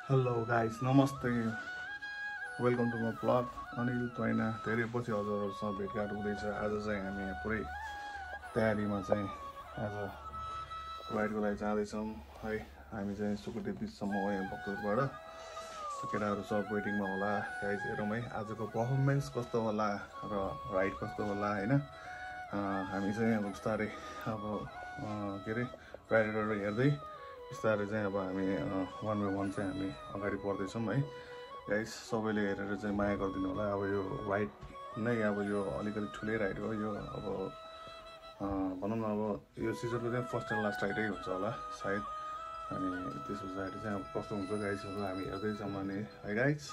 Hello guys, नमस्ते, welcome to my blog. अनिल तैना धेरै पछि हजुरहरूसँग भेटघाट हुँदैछ। आज चाहिँ हामी यहाँ पुरै तयारीमा चाहिँ आज राइडको लागि जाँदैछौँ है। हामी चाहिँ सुकुटे बिचसम्म यहाँ भक्तपुरबाट। केटाहरू सब वेटिङमा होला। गाइस हेरौँ है आजको पर्फर्मेन्स कस्तो होला र राइड कस्तो होला होइन। हामी चाहिँ अब बिस्तारै अब के अरे राइडरहरू हेर्दै बिस्तारै चाहिँ अब हामी वान बाई वान चाहिँ हामी अगाडि बढ्दैछौँ है। गाइस सबैले हेरेर चाहिँ माया गरिदिनु होला। अब यो राइड नै अब यो अलिकति ठुलै राइड हो यो। अब भनौँ न अब यो सिजनको चाहिँ फर्स्ट एन्ड लास्ट राइडै हुन्छ होला सायद। अनि त्यस पछाडि चाहिँ अब कस्तो हुन्छ गाइसहरू हामी हेर्दैछौँ अनि है गाइस।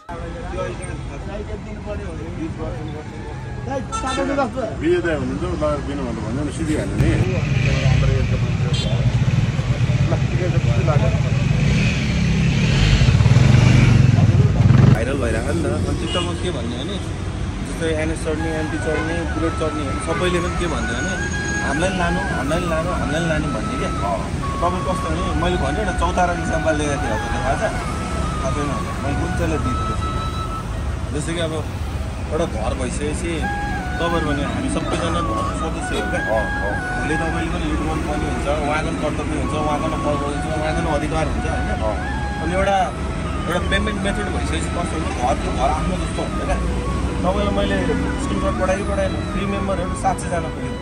बिहे हुनुहुन्छ दिनुभन्दा भन्दा सिधै हाल्नु नि भाइरल भइरहेको नि त। अनि टिकटकमा के भन्ने भने जस्तै एनएस चढ्ने, एमपी चढ्ने, बुलेट चढ्ने सबैले पनि के भन्थ्यो भने हामीलाई लानु भन्ने क्या। तपाईँ कस्तो भने मैले भने एउटा चौतारा इक्जाम्पल लिएर थियो अब थाहा छ थाहा छैन मैले कुन चाहिँलाई दिएको जस्तै कि अब एउटा घर भइसकेपछि तपाईँहरू भने हामी सबैजना सदस्यहरू क्या। भोलि तपाईँले पनि लिड गर्नुपर्ने हुन्छ, उहाँको पनि कर्तव्य हुन्छ, उहाँको पनि फर्ज हुन्छ, उहाँको पनि अधिकार हुन्छ होइन। अनि एउटा पेमेन्ट मेथड भइसकेपछि कस्तो हुन्छ घर आफ्नो जस्तो हुन्छ क्या। तपाईँलाई मैले स्कुलबाट पढाएन फ्री मेम्बरहरू 700जना पुग्यो।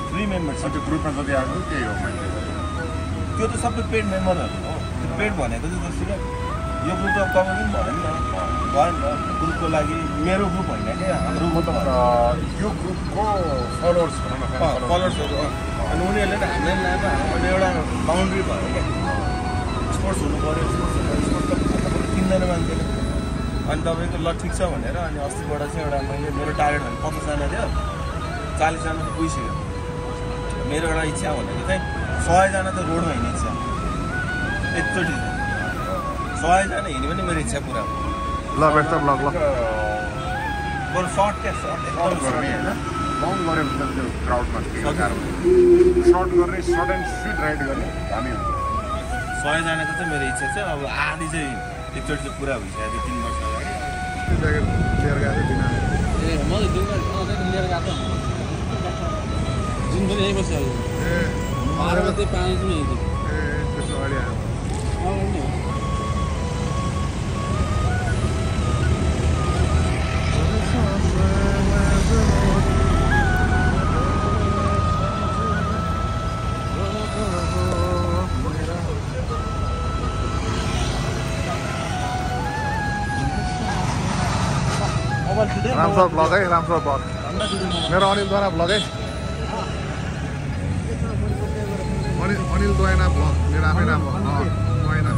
फ्री मेम्बर त्यो ग्रुपमा जति आएको त्यही हो। त्यो त सबै पेड मेम्बरहरू हो। त्यो पेड भनेको चाहिँ जस्तो कि यो ग्रुप त तपाईँ पनि भयो नि त ग्रुपको लागि मेरो ग्रुप होइन क्या हाम्रो मतलब यो ग्रुपको फलोवर्सहरू। अनि उनीहरूले पनि हामीलाई लाएको अनि एउटा बााउन्ड्री भयो क्या। स्पोर्ट्स हुनु पऱ्यो, स्पोर्ट्स त किन्दैन मान्छेले। अनि तपाईँको ल ठिक छ भनेर अनि अस्तिबाट चाहिँ एउटा मैले मेरो टार्गेट भने 50जना थियो, 40जना त पुगिसक्यो। मेरो एउटा इच्छा भनेको चाहिँ 100जना त रोडमा हिँड्ने इच्छा एकचोटि 100जना हिँड्यो भने मेरो इच्छा पुरा हो। ल बेस्ट अफ लक। बरु सर्ट क्या सर्ट गर्ने होइन लङ गऱ्यो भने त्यो क्राउडमा सर्ट गर्ने सर्ट एन्ड स्विट राइड गर्ने हामी हुन्छ। 100जनाको चाहिँ मेरो इच्छा छ। अब आधी चाहिँ एकचोटि चाहिँ पुरा भइसक्यो 3 वर्ष अगाडि। लिएर गएको ए मैले लिएर गएको जुन पनि यही बस्यो ए मारेर त्यही पानी चाहिँ यही थियो। ए त्यसो अगाडि आयो। रामसर ब्लग है, रामसर ब्लग मेरो अनिल द्वारा ब्लग है। अनिल द्वारा ब्लग मेरो आफै नाम हो द्वारा।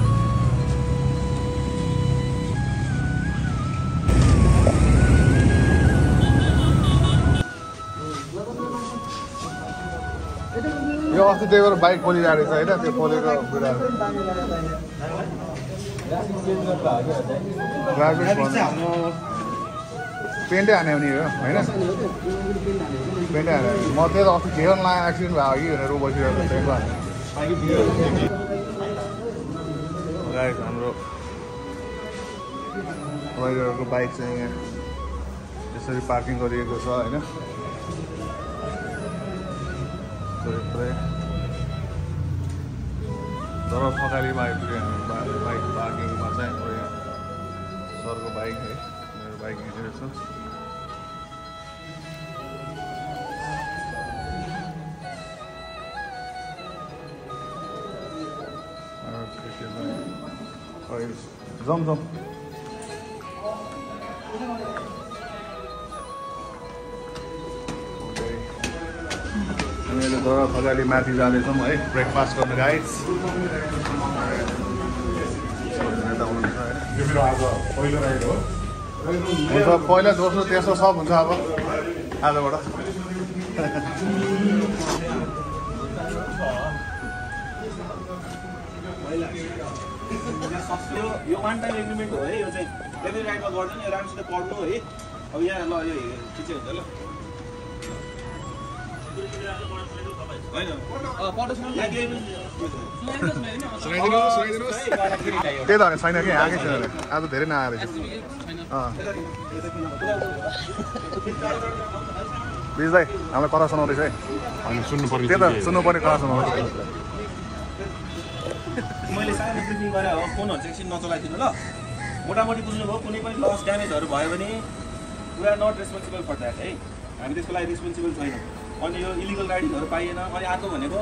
यो अस्ति त्यही भएर बाइक पोलिरहेको रहेछ होइन। त्यो पोलेको कुराहरू पेन्टै हाने भने हो होइन। पेन्टै हाने म त्यही त अस्ति घेर नलागेर एक्सिडेन्ट भयो कि भनेर बसिरहेको ट्रेनको गाइस। हाम्रो राइडरहरूको बाइक चाहिँ यहाँ यसरी पार्किङ गरिएको छ होइन। पुरै तर थकालीमा आइपुग्यो हामी बाइक पार्किङमा चाहिँ। सरको बाइक है, मेरो बाइक हिँडेको छ। जम हामीले तर थकाली माथि जाँदैछौँ है ब्रेकफास्ट गर्न गाइस। यो मेरो आज पहिलो राइड हो। हुन्छ पहिला दोस्रो तेस्रो सब हुन्छ अब आजबाट। यो वान टाइम एग्रिमेन्ट हो है। यो चाहिँ एभ्री राइडमा गर्दैन, राम्रोसित पढ्नु है। अब यहाँ ल यो के चाहिँ हुन्छ ल होइन त्यही त छैन कि आएकै छैन आज धेरै नआएर बिज दाइ हामीलाई कथा सुनाउँदैछ है अनि सुन्नुपर्ने त्यही त सुन्नुपर्ने कथा सुनाउँदैछ मैले सानो ब्रिफिङ गरेँ हो फोनहरू चाहिँ एकछिन नचलाइदिनु ल मोटामोटी बुझ्नुभयो कुनै पनि लस ड्यामेजहरू भयो भने पुरा नट रेस्पोन्सिबल फर द्याट है हामी त्यसको लागि रेस्पोन्सिबल छैनौँ अनि यो इलिगल राइडिङहरू पाइएन अनि अर्को भनेको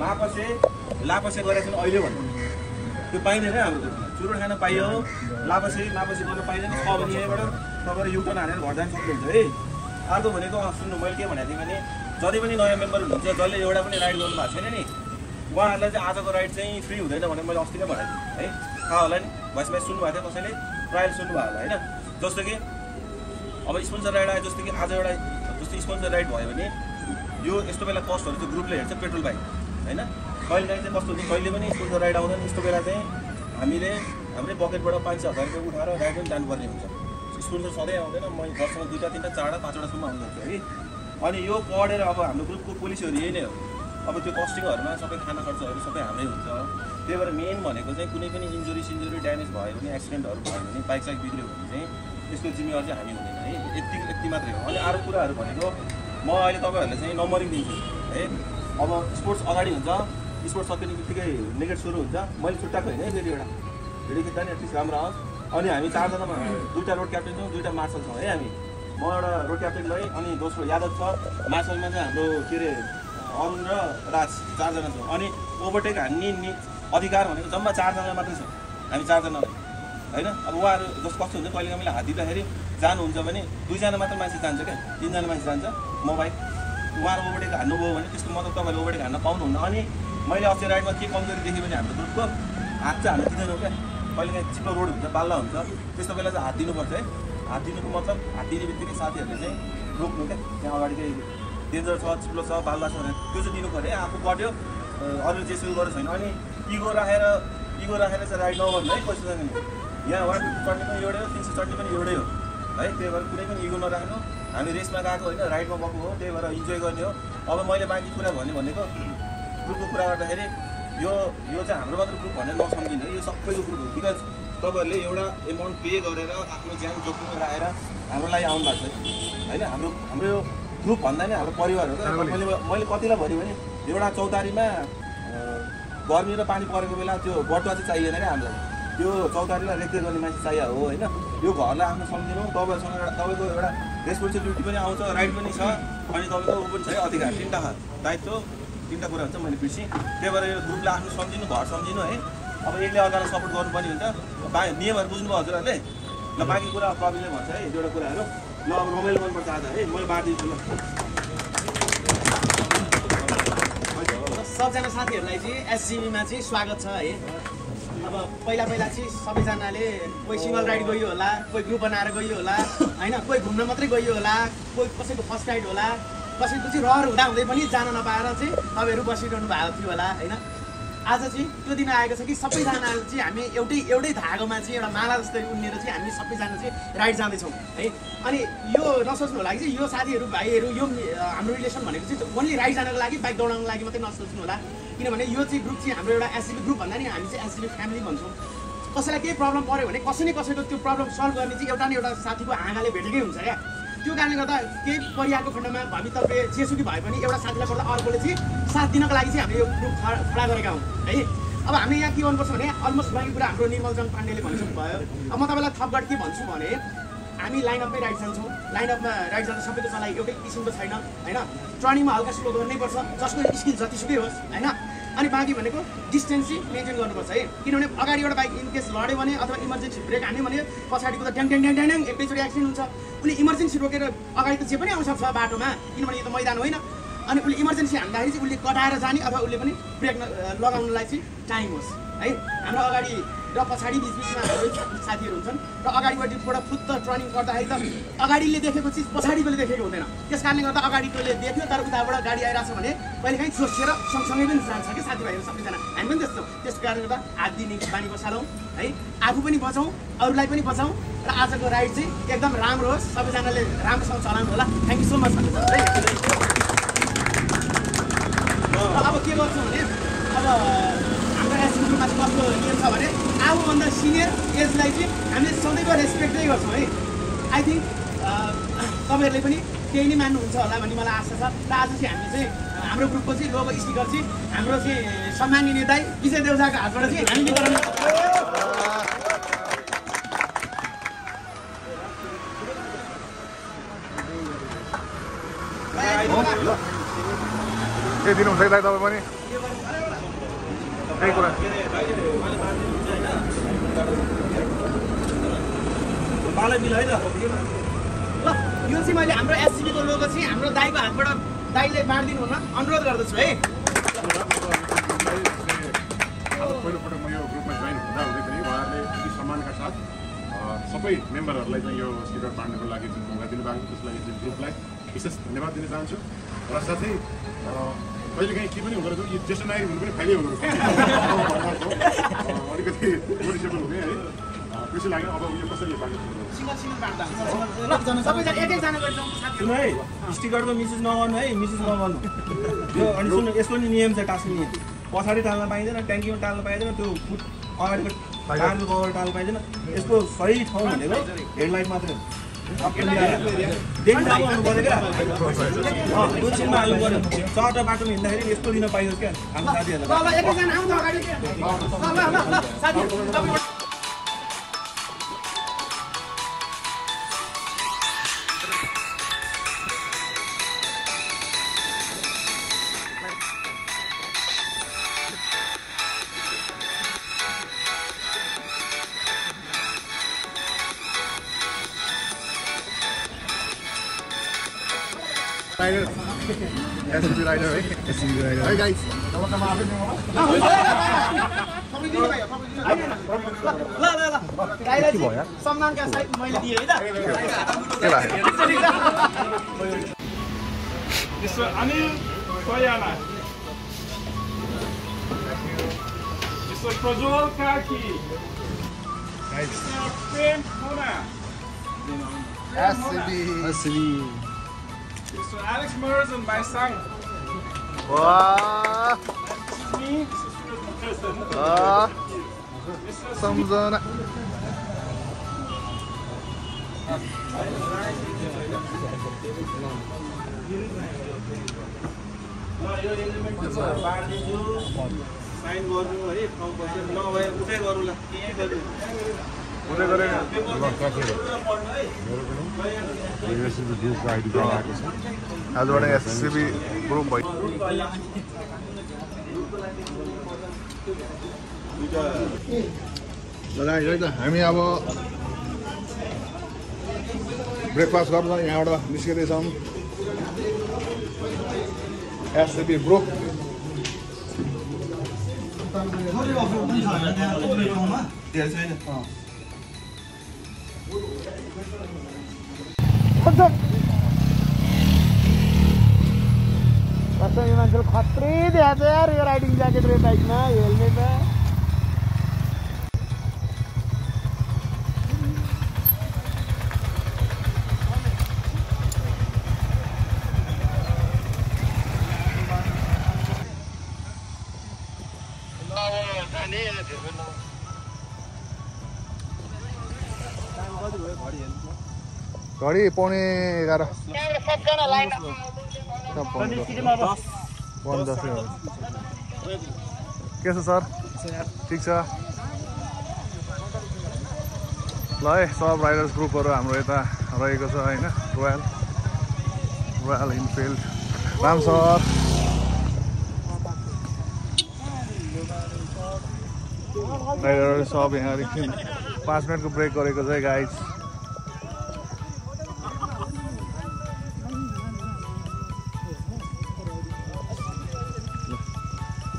मापसे लापसे गरेको छैन अहिले भन्नु त्यो पाइँदैन हाम्रो ग्रुपमा चुरोट खान पाइयो मापसे गर्न पाइँदैन छ भने यहीँबाट तपाईँहरू युटर्न हानेर घर जान सक्नुहुन्छ है अर्को भनेको सुन्नु मैले के भनेको थिएँ भने जति पनि नयाँ मेम्बर हुनुहुन्छ जसले एउटा पनि राइड गर्नु भएको छैन नि उहाँहरूलाई चाहिँ आजको राइड चाहिँ फ्री हुँदैन भनेर मैले अस्ति नै भनेको थिएँ है थाहा होला नि भोइस म्याच सुन्नुभएको थियो कसैले ट्रायल सुन्नुभयो होला होइन जस्तो कि अब स्पोन्सर राइड आयो जस्तो कि आज एउटा जस्तो स्पोन्सर राइड भयो भने यो यस्तो बेला कस्टहरू चाहिँ ग्रुपले हेर्छ पेट्रोल बाइक होइन कहिलेकाहीँ चाहिँ कस्तो हुन्छ कहिले पनि स्पोन्सर राइड आउँदैन यस्तो बेला चाहिँ हामीले हाम्रै पकेटबाट 500,000 रुपियाँ उठाएर राइड पनि जानुपर्ने हुन्छ स्पोन्सर सधैँ आउँदैन म वर्षमा 2टा 3टा 4टा 5वटासम्म आउँछ है अनि यो पढेर अब हाम्रो ग्रुपको पोलिसीहरू यही नै हो अब त्यो कस्टिङहरूमा सबै खाना खर्चहरू सबै हाम्रै हुन्छ त्यही भएर मेन भनेको चाहिँ कुनै पनि इन्जुरी ड्यामेज भयो भने एक्सिडेन्टहरू भयो भने बाइक साइक बिग्रियो भने चाहिँ त्यसको जिम्मेवार चाहिँ हामी हुँदैन है यति मात्रै हो अनि अरू कुराहरू भनेको म अहिले तपाईँहरूलाई चाहिँ नम्बरिङ दिन्छु है अब स्पोर्ट्स अगाडि हुन्छ स्पोर्ट्स सकिने बित्तिकै नेगेट सुरु हुन्छ मैले छुट्टाएको होइन है फेरि एउटा भिडियो खिच्दा नि एटलिस्ट राम्रो आओस् अनि हामी 4जनामा 2टा रोड क्याप्टेन छौँ 2टा मार्सल छौँ है हामी म एउटा रोड क्याप्टेन भएँ अनि दोस्रो यादव छ मार्सलमा चाहिँ हाम्रो के अरे अरुण र राज 4जना छौँ अनि ओभरटेक हान्ने अधिकार भनेको जम्मा 4जना मात्रै छ हामी 4जनालाई होइन अब उहाँहरू जस्तो कस्तो हुन्छ कहिले मैले हात दिँदाखेरि जानुहुन्छ भने 2जना मात्र मान्छे जान्छ क्या 3जना मान्छे जान्छ म बाइक उहाँहरू ओभरटेक हान्नुभयो भने त्यसको मतलब तपाईँले ओभरटेक हान्न पाउनुहुन्न अनि मैले अस्ति राइडमा के कमजोरी देखेँ भने हाम्रो ग्रुपको हात चाहिँ हाल्नु दिँदैनौँ क्या कहिलेकाहीँ चिप्लो रोड हुन्छ बाल्ला हुन्छ त्यस्तो बेला चाहिँ हात दिनुपर्छ है हात दिनुको मतलब हात दिने बित्तिकै साथीहरूले चाहिँ रोक्नु क्या त्यहाँ अगाडि चाहिँ डेन्जर छ चिप्लो छ बाल्ला छ भने त्यो चाहिँ दिनु पऱ्यो है आफू गट्यो अरूले जे सुरु गरेको छैन अनि इगो राखेर चाहिँ राइड नगर्नु है पैसासँग नि यहाँ 150 चढ्ने पनि एउटै हो 300 चढ्ने पनि एउटै हो है त्यही भएर कुनै पनि इगो नराख्नु हामी रेसमा गएको होइन राइडमा गएको हो त्यही भएर इन्जोय गर्ने हो अब मैले बाँकी कुरा भनेको ग्रुपको कुरा गर्दाखेरि यो चाहिँ हाम्रो मात्र ग्रुप भनेर नसम्झिनु यो सबैको ग्रुप हो बिकज तपाईँहरूले एउटा एमाउन्ट पे गरेर आफ्नो ज्यान जोखिममा राखेर हाम्रो लागि आउनु भएको छ होइन हाम्रो यो ग्रुप भन्दा नि हाम्रो परिवार हो क्या मैले कतिलाई भन्यो भने एउटा चौतारीमा गर्मी र पानी परेको बेला त्यो बटुवा चाहिँ चाहिएन क्या हामीलाई त्यो चौतारीलाई रेखदेख गर्ने मान्छे चाहियो हो होइन यो घरलाई आफ्नो सम्झिनु तपाईँहरूसँग तपाईँको एउटा रेस्पोन्सिबिलिटी पनि आउँछ राइट पनि छ अनि तपाईँको ऊ पनि छ अधिकार 3टा दायित्व 3टा कुरा हुन्छ मैले बिर्सेँ त्यही भएर यो ग्रुपलाई आफ्नो सम्झिनु घर सम्झिनु है अब एकले अर्कालाई सपोर्ट गर्नुपर्ने हुन्छ नियमहरू बुझ्नुभयो हजुरहरूले ल बाँकी कुरा प्रवीणले भन्छ है एउटा कुराहरू ल अब रमाइलो मनपर्छ आज है मैले बाँडिदिन्छु ल सबजना साथीहरूलाई चाहिँ एसजिबीमा चाहिँ स्वागत छ है अब पहिला चाहिँ सबैजनाले कोही सिङ्गल राइड गयो होला कोही ग्रुप बनाएर गयो होला होइन कोही घुम्न मात्रै गयो होला कोही कसैको फर्स्ट राइड होला कसैको चाहिँ रहर हुँदै पनि जान नपाएर चाहिँ तपाईँहरू बसिरहनु भएको थियो होला होइन आज चाहिँ त्यो दिन आएको छ कि सबैजना चाहिँ हामी एउटै धागोमा चाहिँ एउटा माला जस्तै उन्नेर चाहिँ हामी सबैजना चाहिँ राइड जाँदैछौँ है अनि यो नसोच्नु होला कि चाहिँ यो साथीहरू भाइहरू यो हाम्रो रिलेसन भनेको चाहिँ ओन्ली राइड जानको लागि बाइक दौडाउनको लागि मात्रै नसोच्नु होला किनभने यो चाहिँ ग्रुप चाहिँ हाम्रो एउटा एसजिबी ग्रुप भन्दा नि हामी चाहिँ एसजिबी फ्यामिली भन्छौँ कसैलाई केही प्रब्लम पऱ्यो भने कसै न कसैको त्यो प्रब्लम सल्भ गर्ने चाहिँ एउटा न एउटा साथीको आँगाले भेटेकै हुन्छ क्या त्यो कारणले गर्दा केही परिवारको खण्डमा भवितव्य जेसुकै भए पनि एउटा साथीलाई गर्दा अर्कोले चाहिँ साथ दिनको लागि चाहिँ हामीले यो ग्रुप खडा गरेका हौँ है अब हामीले यहाँ के गर्नुपर्छ भने अलमोस्ट बाँकी कुरा हाम्रो निर्मलजन पाण्डेले भनिसक्नु भयो अब म तपाईँलाई थपगढ के भन्छु भने हामी लाइनअपमै राइड जान्छौँ लाइनअपमा राइड जाँदा सबैको चलाइ एउटै किसिमको छैन होइन टर्निङमा हल्का स्लो गर्नैपर्छ जसको स्किल जतिसुकै होस् होइन अनि बाँकी भनेको डिस्टेन्स चाहिँ मेन्टेन गर्नुपर्छ है किनभने अगाडिबाट बाइक इनकेस लड्यो भने अथवा इमर्जेन्सी ब्रेक हान्यो भने पछाडिको त ड्याङ ड्याङ ड्याङ ड्याङ एकैचोटि एक्सिडेन्ट हुन्छ उसले इमर्जेन्सी रोकेर अगाडि त जे पनि आउन सक्छ बाटोमा किनभने यो त मैदान होइन अनि उसले इमर्जेन्सी हान्दाखेरि चाहिँ उसले कटाएर जाने अथवा उसले पनि ब्रेक लगाउनलाई चाहिँ टाइम होस् है हाम्रो अगाडि र पछाडि बिचबिचमा साथीहरू हुन्छन् र अगाडिपट्टिबाट फुत्त टर्निङ गर्दाखेरि त अगाडिले देखेको चिज पछाडिकोले देखेको हुँदैन त्यस कारणले गर्दा अगाडिकोले देख्यो तर उताबाट गाडी आइरहेको छ भने कहिलेकाहीँ छोसेर सँगसँगै पनि जान्छ कि साथीभाइहरू सबैजना हामी पनि त्यस्तो त्यसको कारणले गर्दा हात दिने बानी बसालौँ है आफू पनि बचाउँ अरूलाई पनि बचाउँ र आजको राइड चाहिँ एकदम राम्रो होस् सबैजनाले राम्रोसँग चलाउनु होला थ्याङ्क यू सो मच भन्नु अब के गर्छौँ भने अब हाम्रो एससी ग्रुपमा चाहिँ कस्तो नियम छ भने आफूभन्दा सिनियर एजलाई चाहिँ हामीले सधैँको रेस्पेक्टै गर्छौँ है। आई थिङ्क तपाईँहरूले पनि त्यही नै मान्नुहुन्छ होला भन्ने मलाई आशा छ। र आज चाहिँ हामी चाहिँ हाम्रो ग्रुपको चाहिँ लोगो स्टिकर चाहिँ हाम्रो चाहिँ सम्माननीय दाइ विजय देउजाको हातबाट चाहिँ हामी वितरण के दिनुहुन्छ दाइ तपाईँ पनि त्यही कुरा ल यो चाहिँ मैले हाम्रो एससीबीको लोगो चाहिँ हाम्रो दाइको हातबाट दाइले बाँडिदिनु हुन अनुरोध गर्दछु है। पहिलोपटक म यो ग्रुपमा जोइन हुँदा हुँदै पनि उहाँहरूले यति सम्मानका साथ सबै मेम्बरहरूलाई चाहिँ यो स्टिकर बाँड्नको लागि जुन मौका दिनुभएको त्यसको लागि चाहिँ ग्रुपलाई विशेष धन्यवाद दिन चाहन्छु। र साथै कहिलेकाहीँ के पनि हुँदो रहेछ यो ज्येष्ठ नागरिक हुनु पनि फाइदै हुँदो रहेछ अलिकति नोटिसेबल हुने है खुसी लाग्यो। अब यो कसरी बाँड्नु सुन है स्टिकरको मिसयुज नगर्नु है, मिसयुज नगर्नु यो। अनि सुन यसको नि नियम छ टास्ने नियम। पछाडि टाल्न पाइँदैन, ट्याङ्कीमा टाल्न पाइँदैन, त्यो अगाडिको टार्नु कभर टाल्नु पाइँदैन। यसको सही ठाउँ भनेको हेडलाइट मात्रै हो। देखि आउनु पऱ्यो क्या त्यो चिनमा हाल्नु पऱ्यो। चौटा बाटोमा हिँड्दाखेरि यस्तो दिन पाइयोस् क्या हाम्रो साथीहरूलाई। राइडर एससीबी राइडर है एससीबी राइडर है गाइस सम्मानका साथ मैले दिएँ है त Mr. Anil Toyana. Mr. Prajwal Kaki. Mr. Prem Khona. SCB Mr. Alex Mers and my son. वाह Me, Mr. Mr. सम्झना यो एलिमेन्ट बाँडिदिन्छु, साइन गर्नु है, नभए उठै गरौँला के गर्नु उठै गरेन आजबाट एससीबी ग्रुप भयो। हामी अब ब्रेकफास्ट गर्न यहाँबाट निस्किँदैछौँ। एससीबी ग्रुप यो मान्छेले खत्रै दिएको छ यार यो राइडिङ ज्याकेट र बाइकमा हेलमेट घडी 11:15 के छ सर ठिक छ ल है। सब राइडर्स ग्रुपहरू हाम्रो यता रहेको छ होइन। रोयल इनफिल्ड राम सर राइडरहरू सब यहाँ एकछिन 5 मिनटको ब्रेक गरेको छ गाइज।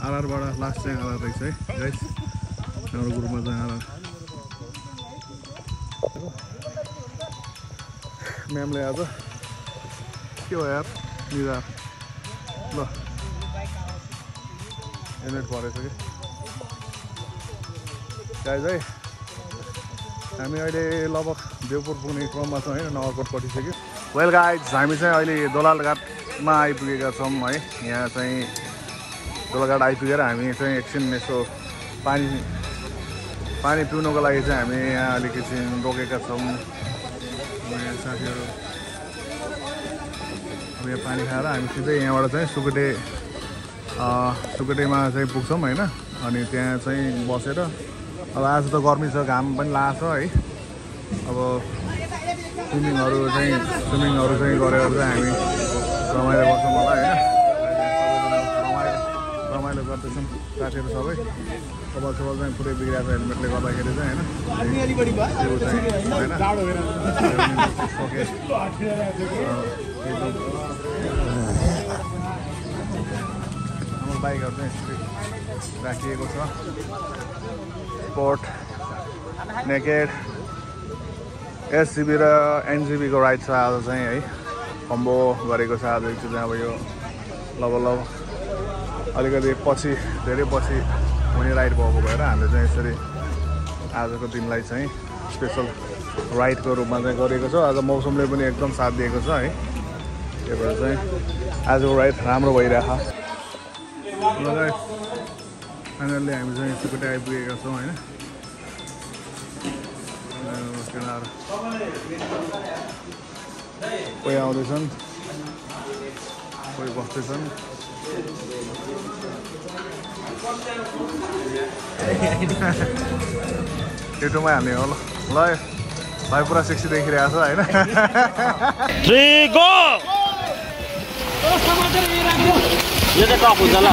आरआरबाट लास्ट चाहिँ आरआर रहेछ है गाइस। हाम्रो ग्रुपमा चाहिँ आरआर म्यामले आज के हो यार निधार ल हेलमेट परेछ कि गाइज है। हामी अहिले लगभग देवपुर पुग्ने क्रममा छौँ होइन, नगरकोट कटिसक्यो। वेल गाइज हामी चाहिँ अहिले दोलाल घाटमा आइपुगेका छौँ है। यहाँ चाहिँ गोलाघाट आइपुगेर हामी चाहिँ एकछिन यसो पानी पिउनुको लागि चाहिँ हामी यहाँ अलिकति रोकेका छौँ। यहाँ साथीहरू अब यहाँ पानी खाएर हामी सिधै यहाँबाट चाहिँ सुकुटेमा चाहिँ पुग्छौँ होइन। अनि त्यहाँ चाहिँ बसेर अब आज त गर्मी छ, घाम पनि लाग्छ है। अब स्विमिङहरू चाहिँ गरेर चाहिँ हामी रमाइलो गर्छौँ होला होइन। रमाइलो गर्दैछौँ साथीहरू सबै। कपाल सपाल चाहिँ पुरै बिग्रिएको छ हेलमेटले गर्दाखेरि चाहिँ होइन। हाम्रो बाइकहरू चाहिँ यसरी राखिएको छ। स्पोर्ट नेकेड एसजिबी र एनजिबीको राइड छ आज चाहिँ है। कम्बो गरेको छ आज एकचोटि। अब यो लगभग अलिकति धेरै पछि हुने राइड भएको भएर हामीले चाहिँ यसरी आजको दिनलाई चाहिँ स्पेसल राइडको रूपमा चाहिँ गरेको छ। आज मौसमले पनि एकदम साथ दिएको छ है। त्यही भएर चाहिँ आजको राइड राम्रो भइरहेको छ। फाइनल्ली हामी चाहिँ सुकुटे आइपुगेका छौँ होइन। कोही आउँदैछन्, कोही बस्दैछन्। युट्युबमा हाल्ने हो ल भाइ पुरा सेक्सी देखिरहेको छ होइन। यो चाहिँ टप हुन्छ ल।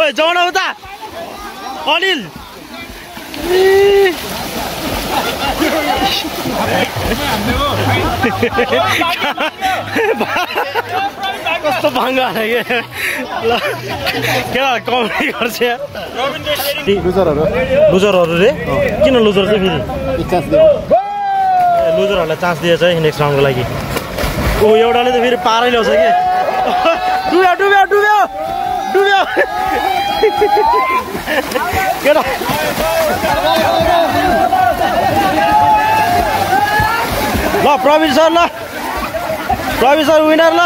ओइ जाउँ न उता अनिल। कस्तो भाङ्गा ल क्या कमेडी गर्छ लुजरहरू रे। किन लुजर चाहिँ फेरि लुजरहरूलाई चान्स दिएछ है नेक्स्ट राउन्डको लागि। ऊ एउटाले त फेरि पारै ल्याउँछ कि। डुब्यो डुब्यो डुब्यो डुब्यो केटा। ल प्रवीण सर विनर ल।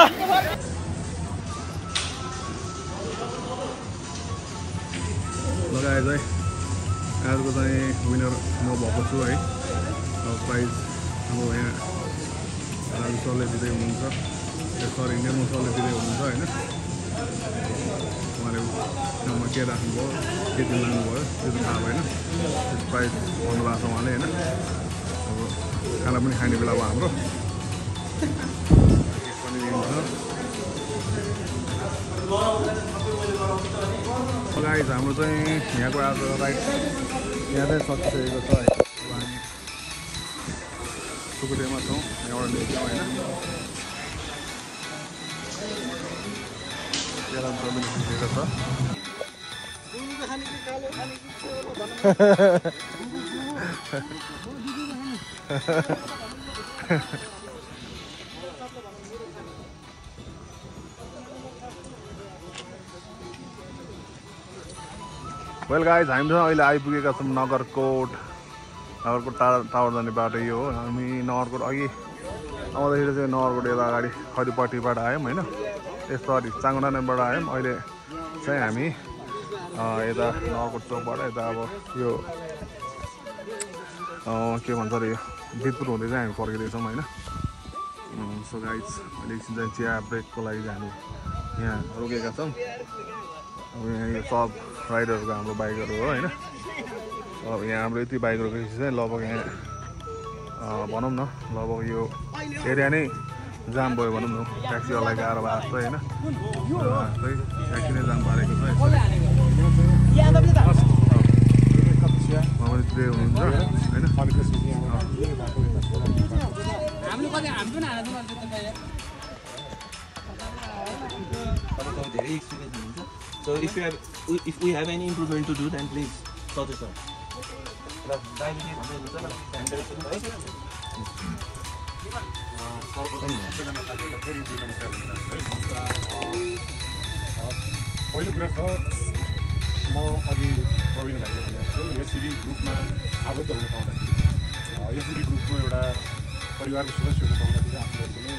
लगाएर चाहिँ आजको चाहिँ विनर म भएको छु है। अब प्राइज अब यहाँ राजु सरले दिँदै हुनुहुन्छ, सर इन्डियन सरले दिँदै हुनुहुन्छ होइन। उहाँले ठाउँमा के राख्नुभयो, के दिन लानुभयो त्यो त थाहा भएन। त्यो प्राइज भन्नुभएको छ उहाँले होइन। अब खाना पनि खाने बेला अब हाम्रो पनि दिन्छ। गाइज हाम्रो चाहिँ यहाँको आज राइड यहाँ चाहिँ सकिसकेको छ है। हामी सुकुटेमा छौँ, यहाँबाट निस्क्यौँ होइन। केराम पनि निस्केको छ। वेल गाइज हामी चाहिँ अहिले आइपुगेका छौँ नगरकोट टावर जाने बाटो यो हो। हामी नगरकोट अघि आउँदाखेरि चाहिँ नगरकोट यता अगाडि खरीपट्टिबाट आयौँ होइन। सरी चाङ्गुनाबाट आयौँ। अहिले चाहिँ हामी यता नगरकोट चौकबाट यता अब यो के भन्छ अरे यो बिदपुर हुँदै चाहिँ हामी फर्किँदैछौँ होइन। सो गाइज अहिले एकछिन चाहिँ चिया ब्रेकको लागि चाहिँ हामी यहाँ रोकेका छौँ। अब यहाँ यो सब राइडरहरूको हाम्रो बाइकहरू हो होइन। अब यहाँ हाम्रो यति बाइक रोकेपछि चाहिँ लगभग यहाँ भनौँ न लगभग यो एरिया नै जाम भयो भनौँ न। ट्याक्सीवालालाई गाह्रो भएको जस्तो होइन। ट्याक्सी नै जाम पारेको छ। उहाँ पनि त्यही हुनुहुन्छ होइन। So if we have any improvement to do, then please suggest us. पहिलो कुरा त म अघि प्रवीण भाइले भनेको छु यसरी ग्रुपमा आबद्ध हुन पाउँदाखेरि एसजिबी ग्रुपको एउटा परिवारको सदस्य हुन पाउँदाखेरि आफूलाई पनि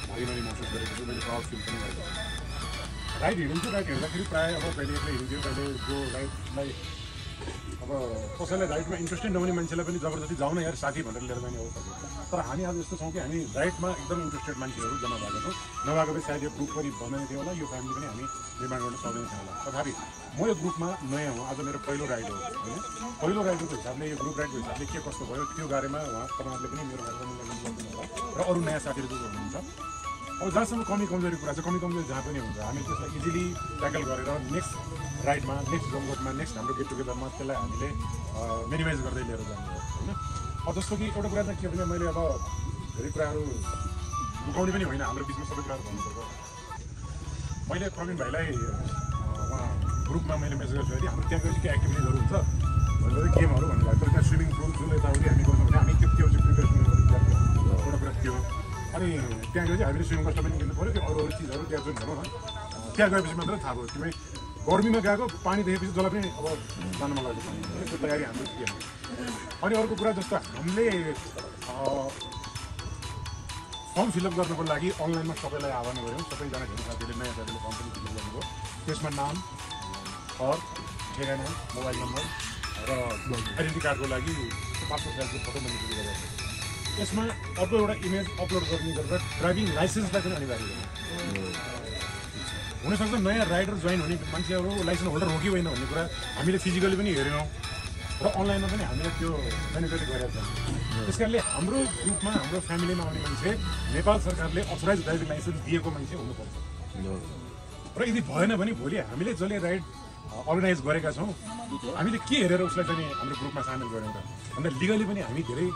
भागीदारी महसुस गरेको छु मैले प्राउड फिल पनि गरेको छु राइड हिँडिन्छु राइड हिँड्दाखेरि प्रायः अब कहिले एक्लै हिँडिन्थ्यो कहिले जो राइडलाई अब कसैलाई राइडमा इन्ट्रेस्टेड नहुने मान्छेलाई पनि जबरजस्ती जाउन यार साथी भनेर लिएर जाने अवस्था थियो तर हामी आज यस्तो छौँ कि हामी राइडमा एकदम इन्ट्रेस्टेड मान्छेहरू जम्मा भएको छौँ नभएको भए सायद यो ग्रुप पनि बन्दैन थियो होला यो फ्यामिली पनि हामी निर्माण गर्न सक्दैन थियो होला तथापि म यो ग्रुपमा नयाँ हो आज मेरो पहिलो राइड हो होइन पहिलो राइडको हिसाबले यो ग्रुप राइडको हिसाबले के कस्तो भयो त्यो बारेमा तपाईँहरूले पनि मेरो र अरू नयाँ साथीहरू जो हुनुहुन्छ अब जहाँसम्म कमी कमजोरी कुरा छ कमी कमजोरी जहाँ पनि हुन्छ हामी त्यसलाई इजिली ट्याकल गरेर नेक्स्ट राइडमा नेक्स्ट जमघटमा नेक्स्ट हाम्रो गेट टुगेदरमा त्यसलाई हामीले मिनिमाइज गर्दै लिएर जाने हो होइन अब जस्तो कि एउटा कुरा चाहिँ के भने मैले अब धेरै कुराहरू लुकाउने पनि होइन हाम्रो बिचमा सबै कुराहरू भन्नुपर्छ मैले प्रवीण भाइलाई उहाँ ग्रुपमा मैले मेसेज गर्छु कि हाम्रो त्यहाँ गएपछि के एक्टिभिटिजहरू हुन्छ भनेर गेमहरू भन्नुभयो तर त्यहाँ स्विमिङ पुल जुन यताउति हामी गर्नु भने हामी त्यो चाहिँ प्रिपेरेसन एउटा कुरा त्यो अनि त्यहाँ गएपछि हामीले स्विमिङ कस्ट पनि किन्नु पऱ्यो त्यो अरू अरू चिजहरू त्यहाँ जुन भनौँ न त्यहाँ गएपछि मात्र थाहा भयो तिमी गर्मीमा गएको पानी देखेपछि जसलाई पनि अब जानमा लाग्यो त्यो तयारी हाम्रो थिएन अनि अर्को कुरा जस्तो हामीले फर्म फिलअप गर्नको लागि अनलाइनमा सबैलाई आह्वान गऱ्यौँ सबैजना धेरै साथीहरूले नयाँ साथीले फर्म पनि फिलअप गर्नुभयो त्यसमा नाम घर ठेगाना मोबाइल नम्बर र आइडेन्टिटी कार्डको लागि पासपोर्ट साइजको फोटो पनि फिल गरेको यसमा अर्को एउटा इमेज अपलोड गर्ने गरेर ड्राइभिङ लाइसेन्सलाई पनि अनिवार्य गर्नु हुनसक्छ नयाँ राइडर जोइन हुने मान्छेहरू लाइसेन्स होल्डर हो कि होइन भन्ने कुरा हामीले फिजिकली पनि हेऱ्यौँ र अनलाइनमा पनि हामीले त्यो बेनिफिट गरेका छौँ त्यस कारणले हाम्रो ग्रुपमा हाम्रो फ्यामिलीमा आउने मान्छे नेपाल सरकारले अथोराइज ड्राइभिङ लाइसेन्स दिएको मान्छे हुनुपर्छ र यदि भएन भने भोलि हामीले जसले राइड अर्गनाइज गरेका छौँ हामीले के हेरेर उसलाई चाहिँ हाम्रो ग्रुपमा सामेल गऱ्यौँ त अन्त लिगली पनि हामी धेरै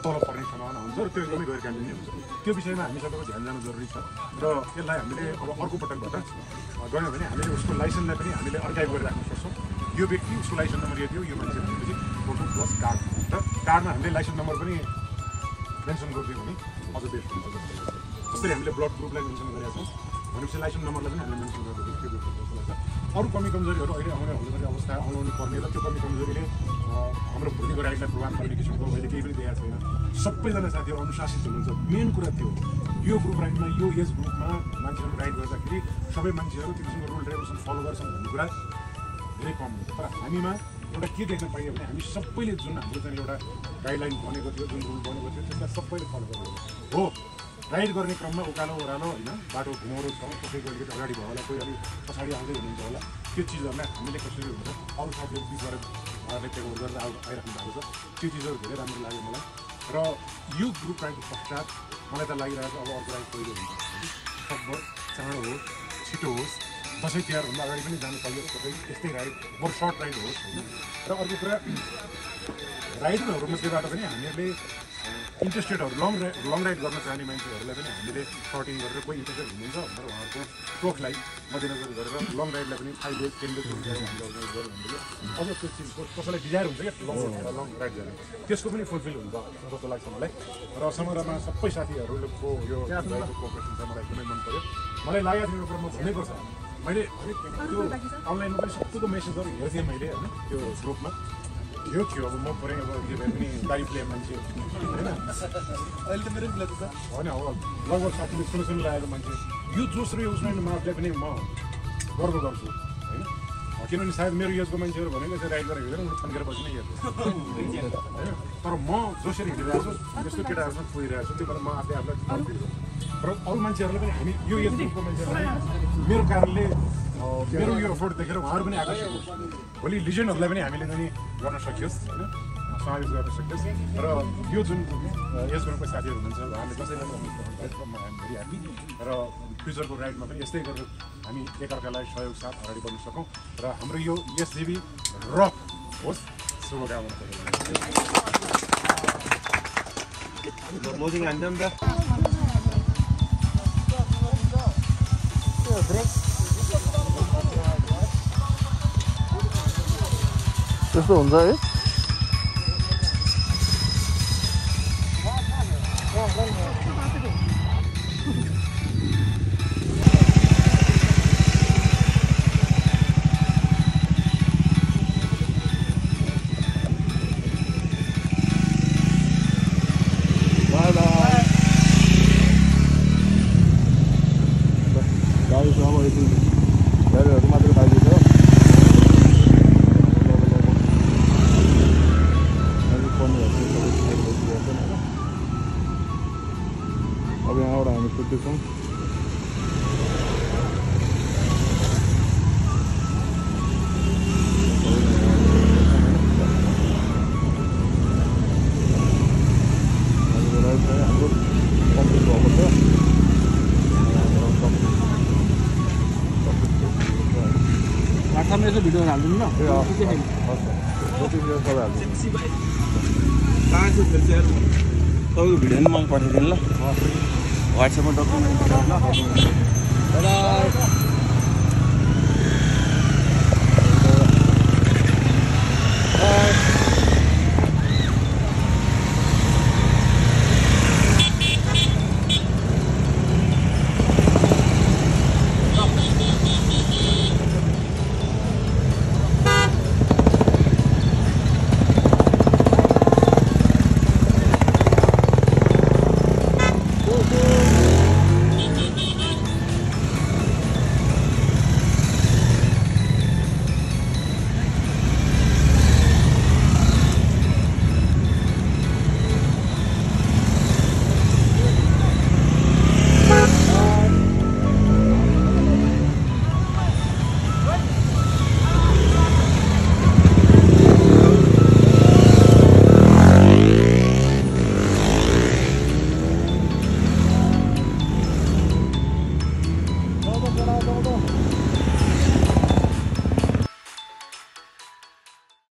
तल पर्ने सम्भावना हुन्छ र त्यो एकदमै गैर कानुनी हुन्छ त्यो विषयमा हामी सबैको ध्यान जानु जरुरी छ र यसलाई हामीले अब अर्को पटकबाट गयौँ भने हामीले उसको लाइसेन्सलाई पनि हामीले अर्काइभ गरेर राख्न सक्छौँ यो व्यक्ति उसको लाइसेन्स नम्बर यति हो यो मान्छे भनेपछि फोटो प्लस कार्ड र कार्डमा हामीले लाइसेन्स नम्बर पनि मेन्सन गरिदियो भने अझ बेस्ट हुन्छ जस्तै हामीले ब्लड ग्रुपलाई मेन्सन गरेका छौँ भनेपछि लाइसेन्स नम्बरलाई पनि हामीले मेन्सन गरिदियो त्यो जस्तो लाग्छ अरू कमी कमजोरीहरू अहिले हुने अवस्था आउनु पर्ने र त्यो कमी कमजोरीले हाम्रो भोलिको राइडलाई प्रभाव पार्ने किसिमको अहिले केही पनि देखाएको छैन सबैजना साथीहरू अनुशासित हुनुहुन्छ मेन कुरा त्यो यो ग्रुप राइडमा यो एज ग्रुपमा मान्छेहरू राइड गर्दाखेरि सबै मान्छेहरू त्यो किसिमको रुल रेगुलेसन फलो गर्छन् भन्ने कुरा धेरै कम हुन्छ तर हामीमा एउटा के देख्न पाइयो भने हामी सबैले जुन हाम्रो चाहिँ एउटा गाइडलाइन बनेको थियो जुन रुल बनेको थियो त्यसलाई सबैले फलो गर्नु हो राइड गर्ने क्रममा उकालो ओह्रालो होइन बाटो घुमाउरो छ कसैको अलिकति अगाडि भयो होला कोही अलिक पछाडि आउँदै हुनुहुन्छ होला त्यो चिजहरूलाई हामीले कसरी हुन्छ अरू साथीहरू बिचबाट उहाँहरूले टेक ओभर गरेर आइराख्नु भएको छ त्यो चिजहरू धेरै राम्रो लाग्यो मलाई र यो ग्रुप राइडको पश्चात मलाई त लागिरहेको अब अर्को राइड पहिलो हुन्छ सकभर चाँडो होस् छिटो होस् दसैँ तिहारभन्दा अगाडि पनि जानु पाइयोस् तपाईँ यस्तै राइड मोर सर्ट राइड होस् होइन र अर्को कुरा राइडरहरू मध्येबाट पनि हामीहरूले इन्ट्रेस्टेडहरू लङ राइड गर्न चाहने मान्छेहरूलाई पनि हामीले सर्टिङ गरेर कोही इन्ट्रेस्टेड हुनुहुन्छ भनेर उहाँहरूको स्ट्रोकलाई मध्यनजर गरेर लङ राइडलाई पनि 5 डेज 10 डेज हामीले अर्गनाइज गऱ्यौँ भने अझ त्यो चिजको कसैलाई डिजायर हुन्छ क्या लङ राइड गर्ने त्यसको पनि फुलफिल हुन्छ जस्तो लाग्छ मलाई र समग्रमा सबै साथीहरूको यो कोअपरेसन छ मलाई एकदमै मन पऱ्यो मलाई लागेको थियो कुरा म भन्नैपर्छ मैले त्यो अनलाइनमा पनि सबैको मेसेजहरू हेर्थेँ मैले होइन त्यो ग्रुपमा यो थियो अब म पऱ्यो अब के भए पनि तारिफले मान्छे होइन अहिले त मेरो पनि लाग्छ होइन अब लगभग साथीले सुन्नु लागेको मान्छे यो जोस र यो उसमा मार्चलाई पनि म गर्व गर्छु होइन किनभने सायद मेरो एजको मान्छेहरू भनेको यसरी राइड गरेर हिँडेर छन्केर बस्नु नै हेर्छु होइन तर म जसरी हिँडिरहेको छु त्यस्तो केटाहरूसँग पुगिरहेको छु त्यो भएर म आफै आफूलाई र अरू मान्छेहरूले पनि हामी यो एज ग्रुपको मान्छेहरूले मेरो कारणले मेरो यो एफोर्ट देखेर उहाँहरू पनि आकर्षित होस् भोलि लिजेन्डहरूलाई पनि हामीले पनि गर्न सकियोस् होइन समावेश गर्न सकियोस् र यो जुन यस ग्रुपको साथीहरू हुनुहुन्छ उहाँले कसैलाई हामी भेरी ह्याप्पी र फ्युचरको राइडमा पनि यस्तै गरेर हामी एकअर्कालाई सहयोग साथ अगाडि बढ्न सकौँ र हाम्रो यो एसजिबी रक होस् शुभकामना त्यस्तो हुन्छ है कुद्दैछौँ हाम्रो कम्प्लिट भएको छ वाट्सएपमा यसो भिडियो हालिदिनु ल तपाईँको भिडियो पनि मलाई पठाइदिनु ल वाट्सएपमा डकुमेन्ट तर